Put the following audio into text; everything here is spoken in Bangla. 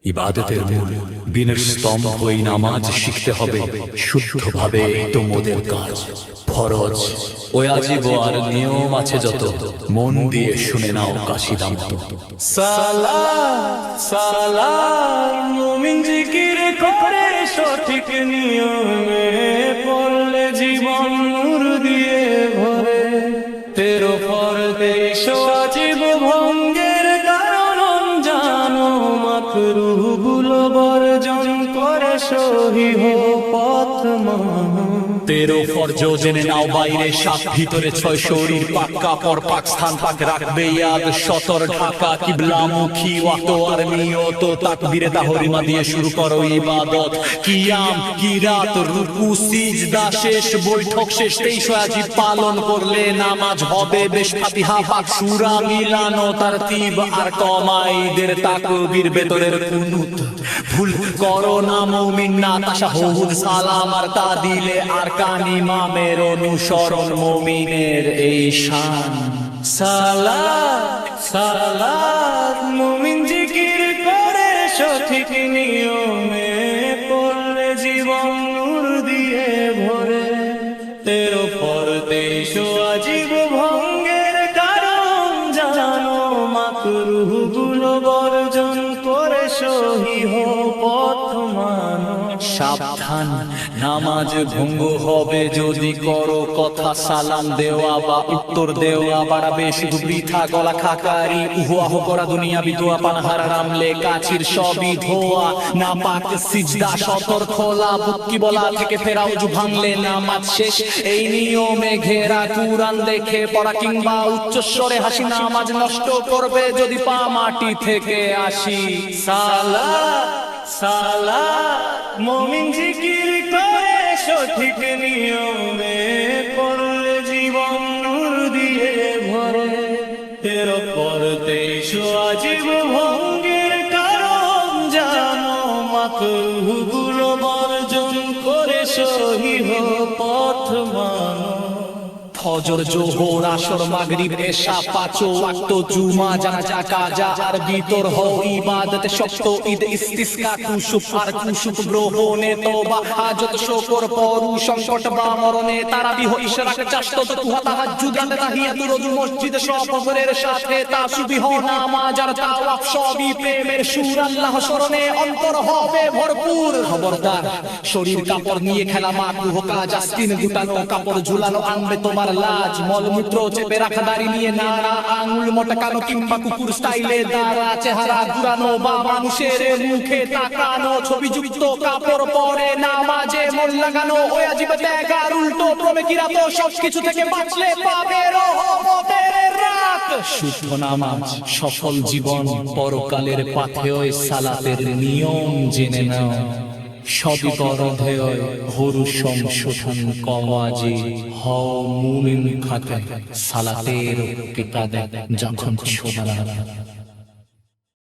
ইবাদতের মূল বিনের স্তম্ভই নামাজ শিখতে হবে শুদ্ধভাবে। তোমাদের কাজ ফরজ ওয়াজিব আর নিয়ম আছে যত, মন দিয়ে শুনে নাও কাশিদাম তো। সালাত সালাত মুমিন জিকির করে সঠিক নিয়মে, পড়লে জীবন নূর দিয়ে ভরে। 13 ফরজে ওয়াজিব ভঙ্গের কারণ জানো, মাকরুহগুলো বর্জন করে সহিহ পথ মানো। 13 ফরজ জেনে নাও বাইরে 7, ভিতরে 6। শরীর পাক, কাপড় পাক, স্থান পাক রাখবে ইয়াদ। 17 ঢাকা কিবলামুখী ওয়াক্ত আর নিয়ত। তাকবীরে তাহরিমা দিয়ে শুরু করো ইবাদত। কিয়াম কিরাত রুকু সিজদা শেষ, বৈঠক শেষ। 23 ওয়াজিব পালন করলে নামাজ হবে বেশ। ফাতিহা পাক সূরা মিলানো তারতিব আর কমাইদের তাকবীর ভেতরের কুনুত। ভুল করো না মুমিন না, তাশাহুদ সালাম আর তাদিলে আর কান ইমামের অনুসরণ মুমিনের এই শান। সালাত সালাত মুমিন জিকির করে সঠিক নিয়মে, পড়লে জীবন নূর দিয়ে ভরে। 13 ফরজে ওয়াজিব ভঙ্গের কারণ জানো, মাকরুহগুলো বর্জন করে সহিহ পথ মানো। সাবধান নামাজ ভঙ্গ হবে যদি করো কথা। সালাম দেওয়া বা উত্তর দেওয়া বাড়াবে শুধু বৃথা। গলা খাকারি উহাহ করা দুনিয়াবি দোয়া, পানাহার রামলে কাছির সবই ধোয়া। না পাক সিজদা সতর খোলা, বুকি বলা থেকে ফেরা উজু ভাঙলে নামাজ শেষ। এই নিয়মে ঘেরা কুরআন দেখে পড়া কিংবা উচ্চস্বরে হাসি নামাজ নষ্ট করবে যদি পা মাটি থেকে আসি। সালাত সালাত মুমিন জিকির করে সঠিক নিয়মে, পড়লে জীবন নূর দিয়ে ভরে। 13 ফরজে ওয়াজিব ভঙ্গের কারণ জানো, মাকরুহগুলো বর্জন করে সহিহ পথ মানো। ফজর জোহর আসর মাগরিব এশা 5 ওয়াক্ত, জুমা জানাজা কাজা আর বিতর হও ইবাদত শক্ত। ঈদ ইস্তিসকা কুসুফ আর কুসুফ গ্রহণে তওবা, হাজত শুকর পরু সংকট বা মরণে। তারাবিহ ইশরাক চাশত তুহা তাহাজ্জুদ রাতে তাহিয়াতুর রোজু মসজিদে সব ফজরের সাথে। তাসবিহ নামাজ আর তাওয়াফ সবই প্রেমের সুর। আল্লাহ স্মরণে অন্তর হবে ভরপুর। খবরদার শরীর কাপড় নিয়ে খেলা মাকরুহ কাজ। আস্তিন গুটানো কাপড় ঝুলানো আনবে তোমার লাজ। মলমূত্র চেপে রাখা দাড়ি নিয়ে নাড়া, আঙুল মটকানো কিংবা কুকুর স্টাইলে দাঁড়া। চেহারা ঘুরানো বা মানুষের মুখে তাকানো, ছবিযুক্ত কাপড় পরে নামাজে মন লাগানো। ওয়াজিব ত্যাগ আর উল্টো ক্রমে কিরাত, সবকিছু থেকে বাঁচলে পাবে রহমতের রাত। শুদ্ধ নামাজ সফল জীবন পরকালের পাথেয়। সালাতের নিয়ম জেনে নাও সবই পরধেয়। হরু সংশোধন কওয়াজি হও মুমিন খাতে। সালাতের কিতাবে যখন ছোঁয়া